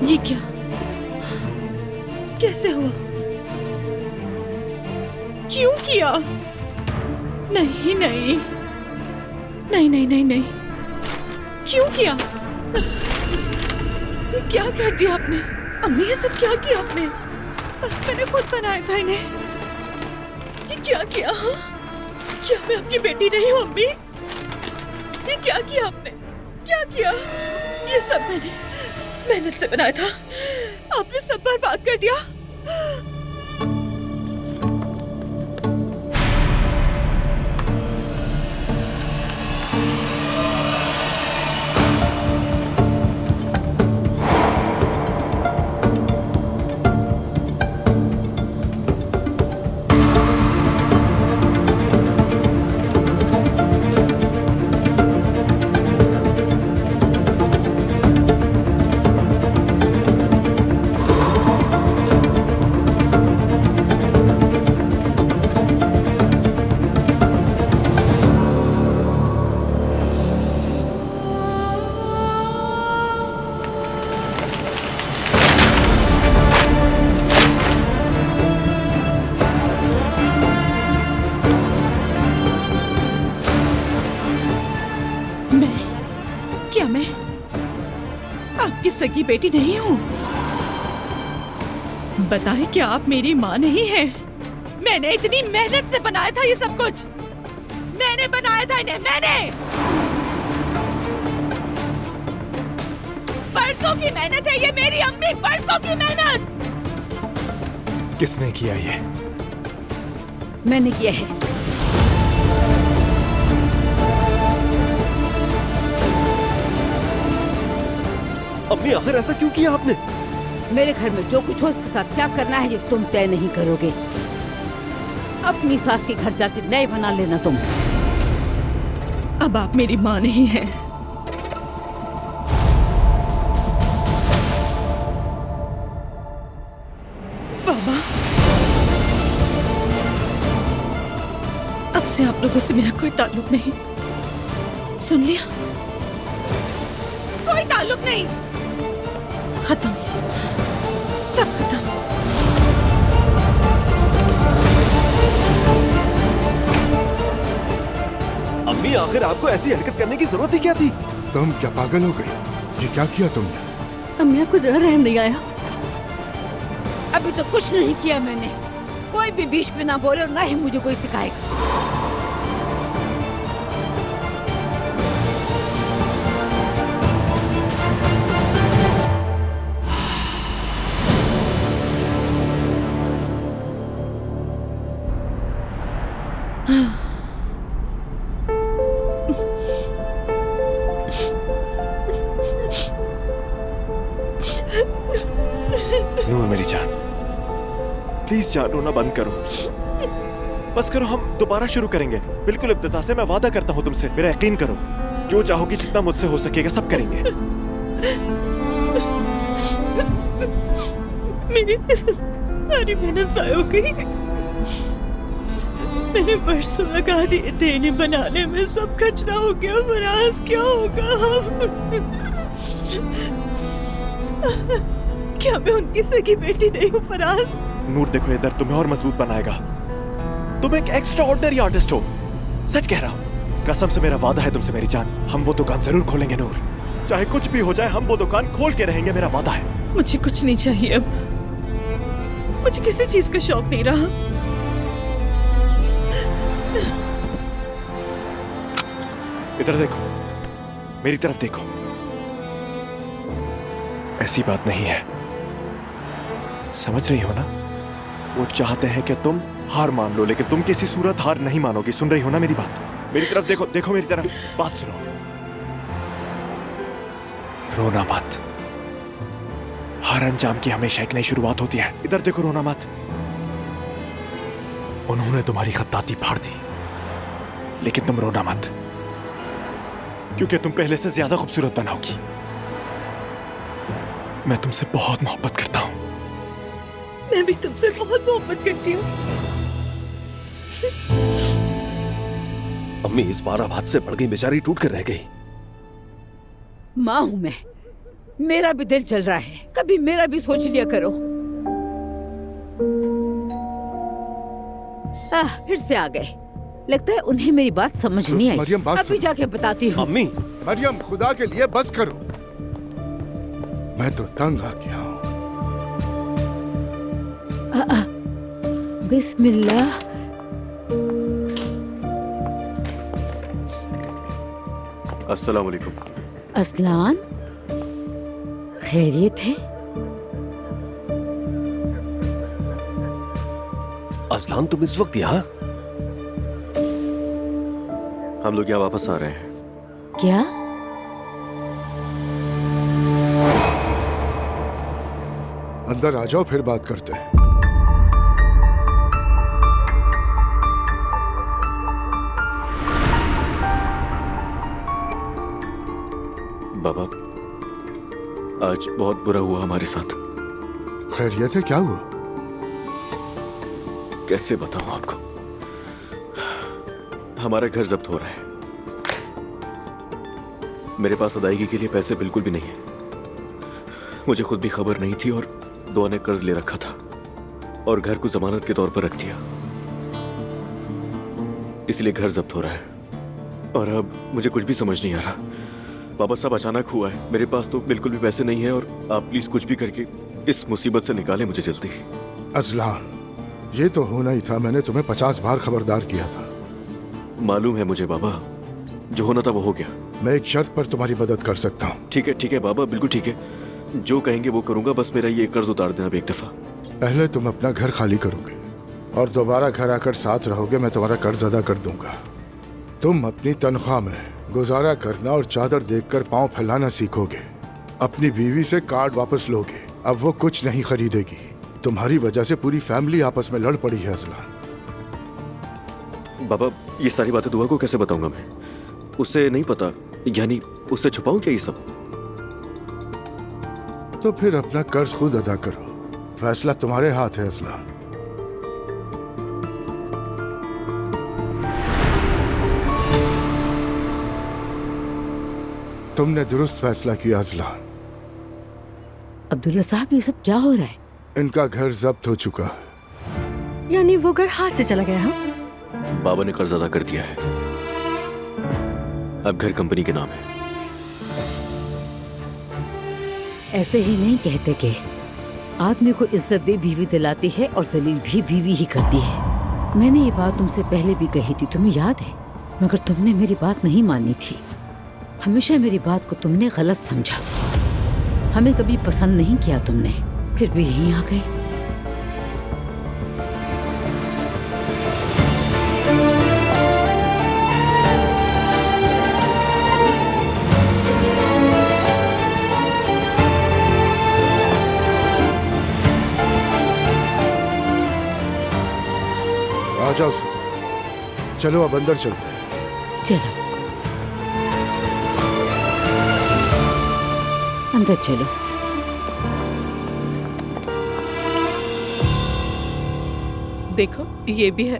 ये क्या? कैसे हुआ? क्यों किया? नहीं नहीं नहीं नहीं नहीं नहीं, क्यों किया? ये क्या कर दिया आपने? अम्मी ये सब क्या किया आपने? मैंने खुद बनाया था इन्हें। ये क्या किया? हाँ, क्या मैं आपकी बेटी नहीं हूँ अम्मी? ये क्या किया आपने? क्या किया? ये सब मैंने मेहनत से बनाया था, आपने सब बर्बाद कर दिया। क्या मैं आपकी सगी बेटी नहीं हूँ? बताएं, क्या आप मेरी माँ नहीं हैं? मैंने इतनी मेहनत से बनाया था ये सब कुछ। मैंने बनाया था इन्हें, मैंने। बरसों की मेहनत है ये मेरी अम्मी, बरसों की मेहनत। किसने किया ये? मैंने किया है। अम्मी आखिर ऐसा क्यों किया आपने? मेरे घर में जो कुछ हो इसके साथ क्या करना है ये तुम तय नहीं करोगे। अपनी सास के घर जाके नए बना लेना तुम। अब आप मेरी माँ नहीं हैं। बाबा, अब से आप लोगों से मेरा कोई ताल्लुक नहीं। सुन लिया? कोई ताल्लुक नहीं। खत्म, सब खत्म। अम्मी आखिर आपको ऐसी हरकत करने की जरूरत ही क्या थी? तुम क्या पागल हो गई? ये क्या किया तुमने? अम्मी आपको जरा रहम नहीं आया? अभी तो कुछ नहीं किया मैंने। कोई भी बीच में ना बोले और ना ही मुझे कोई सिखाएगा। नूर मेरी जान, प्लीज जान रोना बंद करो। बस करो, हम दोबारा शुरू करेंगे बिल्कुल इब्तिदा से। मैं वादा करता हूँ तुमसे, मेरा यकीन करो। जो चाहोगी, जितना मुझसे हो सकेगा सब करेंगे। मेरी सारी मेहनत ज़ाया हो गई। मैंने बरसों लगा दिए थे इन्हें बनाने में, सब कचरा हो गया। फराज क्या होगा क्या मैं उनकी सगी बेटी नहीं हूँ फराज? नूर देखो, ये दर्द तुम्हें और मजबूत बनाएगा। तुम एक एक्स्ट्रा ऑर्डिनरी आर्टिस्ट हो, सच कह रहा हूँ। कसम से मेरा वादा है तुमसे मेरी जान, हम वो दुकान जरूर खोलेंगे नूर। चाहे कुछ भी हो जाए, हम वो दुकान खोल के रहेंगे, मेरा वादा है। मुझे कुछ नहीं चाहिए अब। मुझे किसी चीज का शौक नहीं रहा। इधर देखो, मेरी तरफ देखो। ऐसी बात नहीं है, समझ रही हो ना? वो चाहते हैं कि तुम हार मान लो, लेकिन तुम किसी सूरत हार नहीं मानोगी। सुन रही हो ना मेरी बात? मेरी तरफ देखो, देखो मेरी तरफ, बात सुनो। रोना मत। हर अंजाम की हमेशा एक नई शुरुआत होती है। इधर देखो, रोना मत। उन्होंने तुम्हारी खत्ताती फाड़ दी, लेकिन तुम रोना मत, क्योंकि तुम पहले से ज्यादा खूबसूरत बनाओगी। मैं तुमसे बहुत मोहब्बत करता हूं। मैं भी तुमसे बहुत मोहब्बत करती हूँ। अम्मी इस बार अब हाथ से बढ़ गई, बेचारी टूट कर रह गई। माँ हूं मैं, मेरा भी दिल चल रहा है, कभी मेरा भी सोच लिया करो। फिर से आ गए। लगता है उन्हें मेरी बात समझ नहीं आई। मरियम, बात अभी सुन। जाके बताती हूँ। अम्मी, मरियम, खुदा के लिए बस करो। मैं तो तंग आ गया हूँ। बिस्मिल्लाह। अस्सलाम वालेकुम। असलान, खैरियत है? असलान, तुम इस वक्त यहाँ? हम लोग यहाँ वापस आ रहे हैं। क्या? अंदर आ जाओ, फिर बात करते हैं। बाबा, आज बहुत बुरा हुआ हमारे साथ। खैरियत है? क्या हुआ? कैसे बताऊं आपको? हमारा घर जब्त हो रहा है। मेरे पास अदायगी के लिए पैसे बिल्कुल भी नहीं है। मुझे खुद भी खबर नहीं थी और दुआ ने कर्ज ले रखा था और घर को जमानत के तौर पर रख दिया, इसलिए घर जब्त हो रहा है। और अब मुझे कुछ भी समझ नहीं आ रहा। बाबा साहब, अचानक हुआ है। मेरे पास तो बिल्कुल भी पैसे नहीं है और आप प्लीज कुछ भी करके इस मुसीबत से निकालें मुझे जल्दी। अजलान, ये तो होना ही था। मैंने तुम्हें 50 बार खबरदार किया था। मालूम है मुझे बाबा, जो होना था वो हो गया। मैं एक शर्त पर तुम्हारी मदद कर सकता हूँ। ठीक है बाबा, बिल्कुल ठीक है। जो कहेंगे वो करूंगा, बस मेरा ये कर्ज उतार देना अब एक दफा। पहले तुम अपना घर खाली करोगे और दोबारा घर आकर साथ रहोगे। मैं तुम्हारा कर्ज अदा कर दूंगा। तुम अपनी तनख्वाह में गुजारा करना और चादर देखकर पांव फैलाना सीखोगे। अपनी बीवी से कार्ड वापस लोगे। अब वो कुछ नहीं खरीदेगी। तुम्हारी वजह से पूरी फैमिली आपस में लड़ पड़ी है अजलान। बाबा, ये सारी बातें दुआ को कैसे बताऊंगा मैं? उसे नहीं पता, यानी उससे छुपाऊं क्या ये सब? तो फिर अपना कर्ज खुद अदा करो। फैसला तुम्हारे हाथ है अजलान। तुमने दुरुस्त फैसला किया अजलान। अब्दुल्ला साहब, ये सब क्या हो रहा है? इनका घर जब्त हो चुका है। यानी वो घर हाथ से चला गया? हाँ, बाबा ने कर्ज अदा कर दिया है। अब घर कंपनी के नाम है। ऐसे ही नहीं कहते कि आदमी को इज्जत दे बीवी दिलाती है और जलील भी बीवी ही करती है। मैंने ये बात तुमसे पहले भी कही थी, तुम्हें याद है? मगर तुमने मेरी बात नहीं मानी थी। हमेशा मेरी बात को तुमने गलत समझा। हमें कभी पसंद नहीं किया तुमने, फिर भी यहीं आ गए। आ जाओ सब। चलो अब अंदर चलते हैं। चलो अंदर चलो। देखो, ये भी है,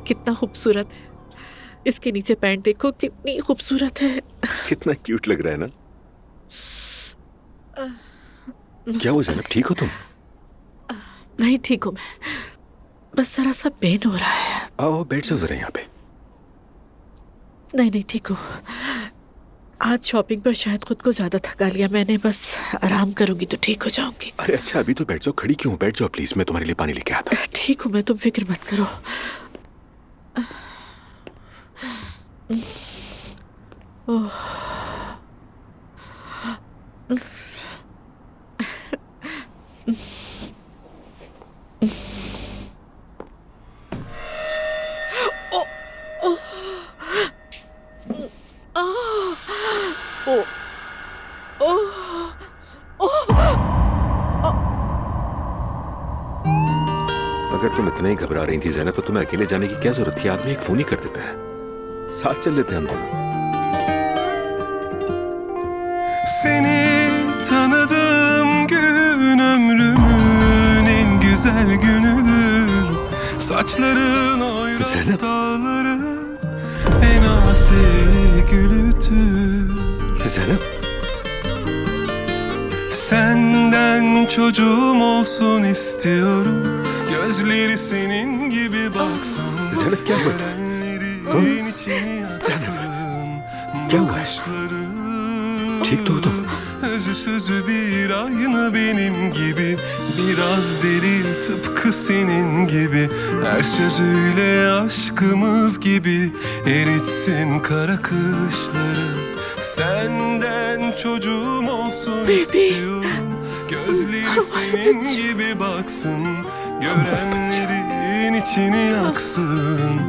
कितना खूबसूरत है। इसके नीचे पैंट देखो, कितनी खूबसूरत है। कितना क्यूट लग रहा है ना? क्या हुआ ज़ैनब, ठीक हो तुम? नहीं ठीक हूँ मैं, बस जरा सा पेन हो रहा है। आओ बैठ जाओ जरा यहाँ पे। नहीं ठीक हूँ। आज शॉपिंग पर शायद खुद को ज्यादा थका लिया मैंने, बस आराम करूंगी तो ठीक हो जाऊंगी। अरे अच्छा, अभी तो बैठ जाओ। खड़ी क्यों? बैठ जाओ प्लीज, मैं तुम्हारे लिए पानी लेके आता हूँ। ठीक हूँ मैं, तुम फिक्र मत करो। अगर तुम इतना ही घबरा रही थी ज़ैनब, तो तुम्हें अकेले जाने की क्या जरूरत थी? आदमी एक फोन ही कर देता है। साथ चल लेते हैं हम दोनों। Seni tanıdığım gün ömrümün en güzel günüdür. Saçların oyrak Zeynep. dağların en asi gülüdür. Zainab, Senden çocuğum olsun istiyorum. Gözleri senin gibi baksın. Zeynep क्या हुआ? Görenlerin içini yaksın. क्या हुआ? Bakışları ठीक तो हो तुम? özü sözü bir aynı benim gibi. Biraz deli tıpkı senin gibi. Her sözüyle aşkımız gibi eritsin kara kışları. Senden çocuğum olsun istiyorum. Gözleri senin gibi baksın. Görenlerin içini yaksın.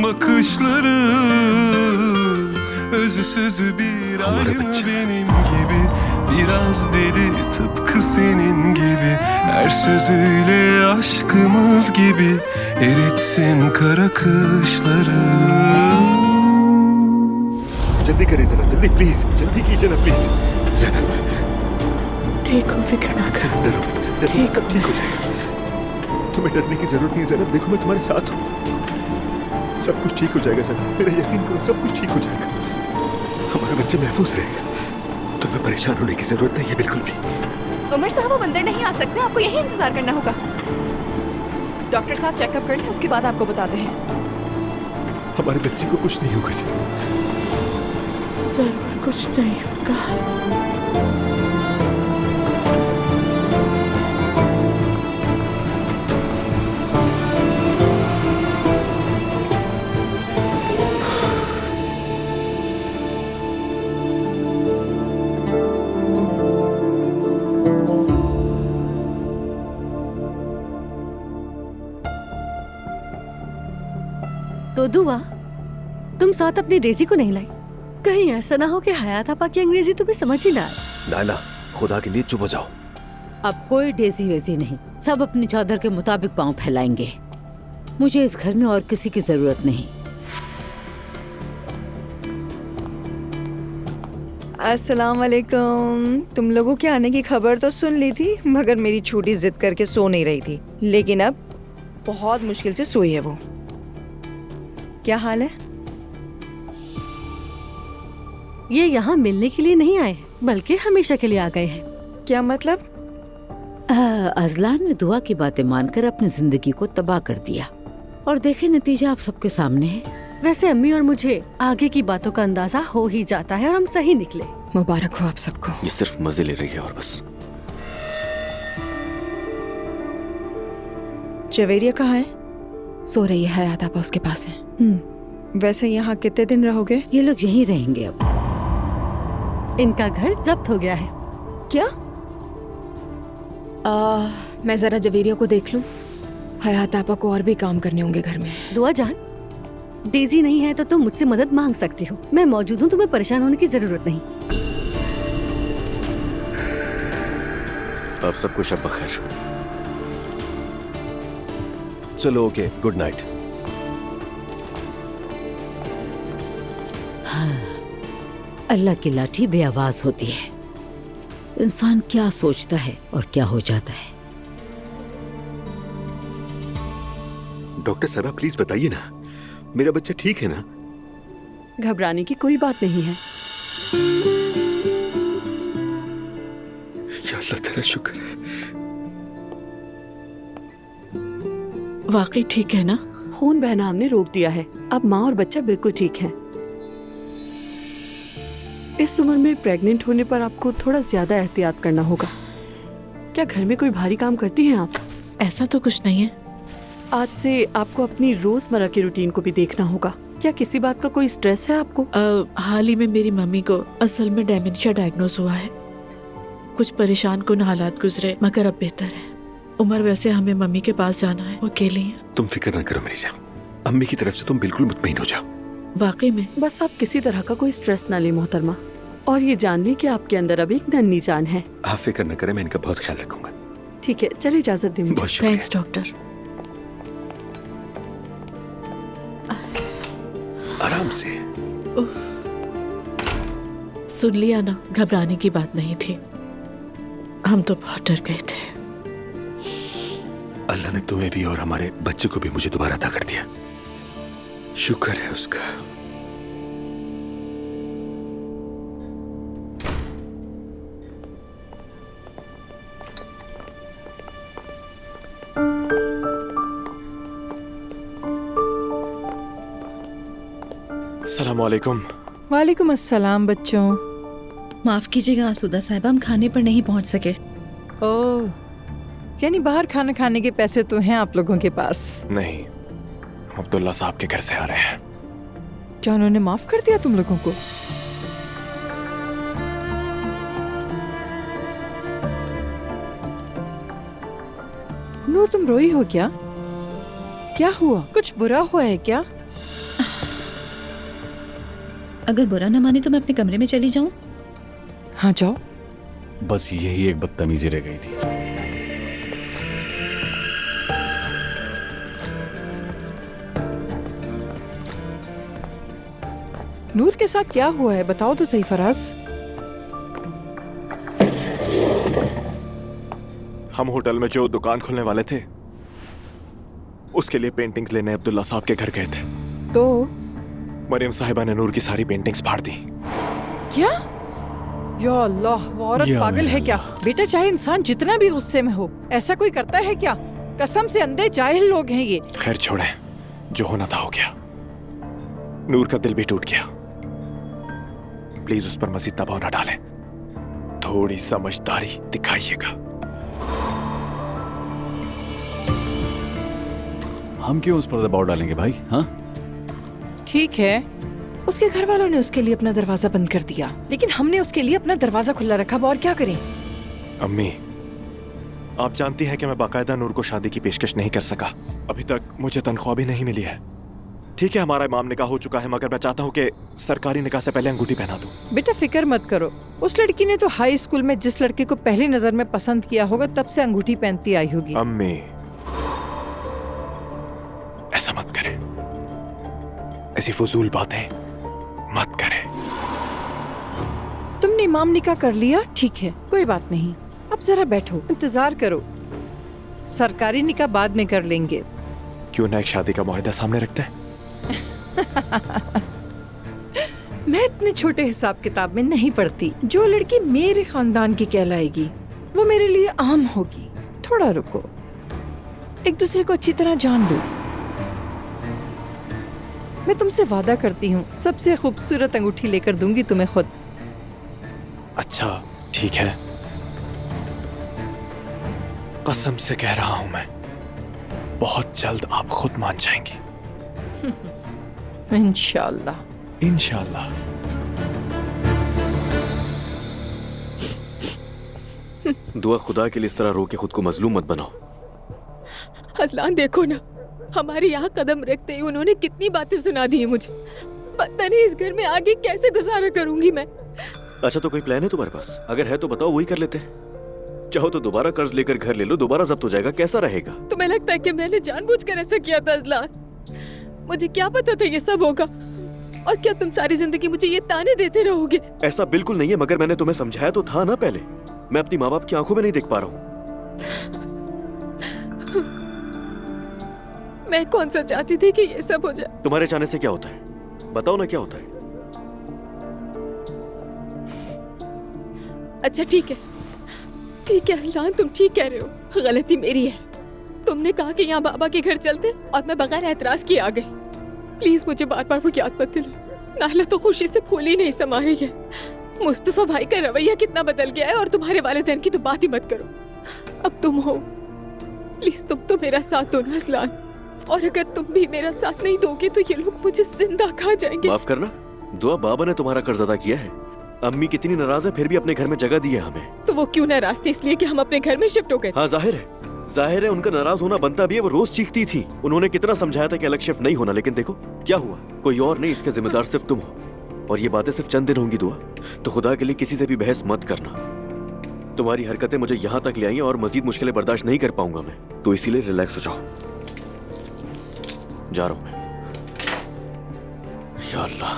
Bakışları özü sözü bir Hamaरा aynı बच्चा। benim gibi. Biraz deli tıpkı senin gibi. Her sözüyle aşkımız gibi eritsin kara kışları. जल्दी करें जरा, जल्दी please, जल्दी कीजिए ना please. Zainab, ठीक हो, फिक्र ना कर। जैनब डरो मत, डरो ठीक मत, सब है। ठीक हो जाएगा। तुम्हें डरने की जरूरत नहीं है जैनब, देखो मैं तुम्हारे साथ हूँ। सब कुछ ठीक हो जाएगा जैनब, मेरा यकीन करो, सब कुछ ठीक हो जाएगा। हमारा बच्चा महफूज रहेगा। तुम्हें परेशान होने की जरूरत नहीं है बिल्कुल भी। उमर साहब हम अंदर नहीं आ सकते, आपको यही इंतजार करना होगा। डॉक्टर साहब चेकअप कर लें, उसके बाद आपको बताते हैं। हमारे बच्चे को कुछ नहीं होगा जैनब। जरूर कुछ नहीं होगा। तो दुआ, तुम साथ अपनी डेजी को नहीं लाई? कहीं ऐसा ना हो कि हयात आपा की अंग्रेजी तुम्हें समझ ही ना आए। नाना, खुदा के लिए चुप हो जाओ। अब कोई डेजी वेजी नहीं, सब अपनी चादर के मुताबिक पांव फैलाएंगे। मुझे इस घर में और किसी की जरूरत नहीं। अस्सलाम वालेकुम। तुम लोगों के आने की खबर तो सुन ली थी, मगर मेरी छोटी जिद करके सो नहीं रही थी, लेकिन अब बहुत मुश्किल से सोई है वो। क्या हाल है? ये यहाँ मिलने के लिए नहीं आए, बल्कि हमेशा के लिए आ गए हैं। क्या मतलब? अजलान ने दुआ की बातें मानकर अपनी जिंदगी को तबाह कर दिया और देखे नतीजा आप सबके सामने है। वैसे अम्मी और मुझे आगे की बातों का अंदाजा हो ही जाता है और हम सही निकले। मुबारक हो आप सबको। ये सिर्फ मजे ले रही है और बस। जवेरिया कहाँ है? सो रही है, हयात आपा उसके पास है। वैसे यहाँ कितने दिन रहोगे? ये लोग यहीं रहेंगे अब। इनका घर जब्त हो गया है। क्या? मैं जरा जवेरिया को देख लूं। हयात आपा को और भी काम करने होंगे घर में। दुआ जान, डेजी नहीं है तो तुम मुझसे मदद मांग सकती हो। मैं मौजूद हूँ, तुम्हें परेशान होने की जरूरत नहीं। अब सबको शब बखैर। चलो ओके, गुड नाइट। अल्लाह की लाठी बेआवाज होती है। इंसान क्या सोचता है और क्या हो जाता है। डॉक्टर साहब प्लीज बताइए ना, मेरा बच्चा ठीक है ना? घबराने की कोई बात नहीं है। या अल्लाह तेरा शुक्र है। वाकई ठीक है ना? खून बहना हमने रोक दिया है। अब माँ और बच्चा बिल्कुल ठीक है। इस उम्र में प्रेग्नेंट होने पर आपको थोड़ा ज्यादा एहतियात करना होगा। क्या घर में कोई भारी काम करती हैं आप? ऐसा तो कुछ नहीं है। आज से आपको अपनी रोजमर्रा की रूटीन को भी देखना होगा। क्या किसी बात का कोई स्ट्रेस है आपको? हाल ही में मेरी मम्मी को असल में डेमेंशिया डायग्नोज हुआ है। कुछ परेशान कुन हालात गुजरे, मगर अब बेहतर है। उमर वैसे हमें मम्मी के पास जाना है, वो अकेली है। तुम फिक्र ना करो मेरी जान, अम्मी की तरफ से तुम बिल्कुल मुतमईन हो जाओ। वाकई में बस आप किसी तरह का कोई स्ट्रेस ना लें मोहतरमा, और ये जान लें कि आपके अंदर अभी एक नन्ही जान है। आप फिक्र न करें, मैं इनका बहुत ख्याल रखूंगा। ठीक है, चलिए इजाजत दें मुझे। बहुत शुक्रिया। Thanks doctor. आराम से। सुन लिया ना, घबराने की बात नहीं थी। हम तो बहुत डर गए थे। अल्लाह ने तुम्हें भी और हमारे बच्चे को भी मुझे दोबारा अता कर दिया। शुक्र है उसका। अस्सलाम वालेकुम। वालेकुम अस्सलाम बच्चों। माफ कीजिएगा आसूदा साहिबा, हम खाने पर नहीं पहुंच सके। ओह, यानी बाहर खाना खाने के पैसे तो हैं आप लोगों के पास? नहीं, अब्दुल्ला साहब के घर से आ रहे हैं। क्या उन्होंने माफ कर दिया तुम लोगों को? नूर, तुम रोई हो क्या? क्या हुआ? कुछ बुरा हुआ है क्या? अगर बुरा न माने तो मैं अपने कमरे में चली जाऊं? हाँ जाओ। बस यही एक बदतमीजी रह गई थी। नूर के साथ क्या हुआ है बताओ तो सही फराज। हम होटल में जो दुकान खोलने वाले थे उसके लिए पेंटिंग्स लेने अब्दुल्ला साहब के घर गए थे। तो मरियम साहिबा ने नूर की सारी पेंटिंग्स फाड़ दी। क्या? या अल्लाह, वो औरत या पागल है क्या? अल्लाह। बेटा, चाहे इंसान जितना भी गुस्से में हो, ऐसा कोई करता है क्या? कसम से अंधे जाहिल लोग हैं ये। खैर छोड़े, जो होना था हो गया। नूर का दिल भी टूट गया। प्लीज उस पर मजीद दबाव ना डालें, थोड़ी समझदारी दिखाइएगा। हम क्यों उस पर दबाव डालेंगे भाई? हाँ, ठीक है, उसके घर वालों ने उसके लिए अपना दरवाजा बंद कर दिया, लेकिन हमने उसके लिए अपना दरवाजा खुला रखा। और क्या करें? अम्मी, आप जानती हैं कि मैं बाकायदा नूर को शादी की पेशकश नहीं कर सका। अभी तक मुझे तनख्वाह भी नहीं मिली है। ठीक है, हमारा इमाम निकाह हो चुका है, मगर मैं चाहता हूँ कि सरकारी निकाह से पहले अंगूठी पहना दूं। बेटा फिक्र मत करो, उस लड़की ने तो हाई स्कूल में जिस लड़के को पहली नजर में पसंद किया होगा तब से अंगूठी पहनती आई होगी। अम्मी, ऐसा मत करें, ऐसी फजूल बातें मत करें। तुमने इमाम निकाह कर लिया, ठीक है, कोई बात नहीं। अब जरा बैठो, इंतजार करो, सरकारी निकाह बाद में कर लेंगे। क्यों ना एक शादी का मुआहदा सामने रखते हैं? मैं इतने छोटे हिसाब किताब में नहीं पढ़ती। जो लड़की मेरे खानदान की कहलाएगी वो मेरे लिए आम होगी। थोड़ा रुको, एक दूसरे को अच्छी तरह जान लो। मैं तुमसे वादा करती हूँ, सबसे खूबसूरत अंगूठी लेकर दूंगी तुम्हें खुद। अच्छा ठीक है, कसम से कह रहा हूं मैं, बहुत जल्द आप खुद मान जाएंगी। इंशाल्लाह। इंशाल्लाह। दुआ, खुदा के लिए इस तरह रो के खुद को मजलूम मत बनाओ। अजलान देखो ना, हमारे यहाँ कदम रखते ही उन्होंने कितनी बातें सुना दी है मुझे। पता नहीं इस घर में आगे कैसे गुजारा करूंगी मैं। अच्छा, तो कोई प्लान है तुम्हारे पास? अगर है तो बताओ, वही कर लेते हैं। चाहो तो दोबारा कर्ज लेकर घर ले लो, दोबारा जब्त हो जाएगा। कैसा रहेगा? तुम्हें लगता है कि मैंने जानबूझकर ऐसा किया था अजलान? मुझे क्या पता था ये सब होगा। और क्या तुम सारी जिंदगी मुझे ये ताने देते रहोगे? ऐसा बिल्कुल नहीं है, मगर मैंने तुम्हें समझाया तो था ना पहले। मैं अपनी माँ बाप की आंखों में नहीं देख पा रहा हूँ। मैं कौन सा चाहती थी कि ये सब हो जाए? तुम्हारे चाहने से क्या होता है? बताओ ना क्या होता है। अच्छा ठीक है अजलान, तुम ठीक कह रहे हो। गलती मेरी है। तुमने कहा कि यहाँ बाबा के घर चलते और मैं बगैर एतराज किए आ गई। प्लीज मुझे बार बार वो याद मत दिलाओ। नाहला तो खुशी से फूल ही नहीं समा रही है। मुस्तफा भाई का रवैया कितना बदल गया है, और तुम्हारे वालिदैन की तो बात ही मत करो। अब तुम हो, प्लीज तुम तो मेरा साथ दो ना अजलान। और अगर तुम भी मेरा साथ नहीं दोगे तो ये लोग मुझे जिंदा खा जाएंगे। माफ करना दुआ, बाबा ने तुम्हारा कर्ज अदा किया है। अम्मी कितनी नाराज है, फिर भी अपने घर में जगह दी है हमें। तो वो क्यों नाराज थे? इसलिए कि हम अपने घर में शिफ्ट हो गए। हाँ जाहिर है उनका नाराज होना बनता भी है। वो रोज चीखती थी। उन्होंने कितना समझाया था कि अलग शिफ्ट नहीं होना, लेकिन देखो क्या हुआ। कोई और नहीं, इसके जिम्मेदार सिर्फ तुम हो। और ये बातें सिर्फ चंद दिन होंगी दुआ, तो खुदा के लिए किसी से भी बहस मत करना। तुम्हारी हरकतें मुझे यहाँ तक ले आई और मजीद मुश्किलें बर्दाश्त नहीं कर पाऊंगा मैं, तो इसीलिए रिलैक्स हो जाओ। जा रहा हूं मैं। या अल्लाह।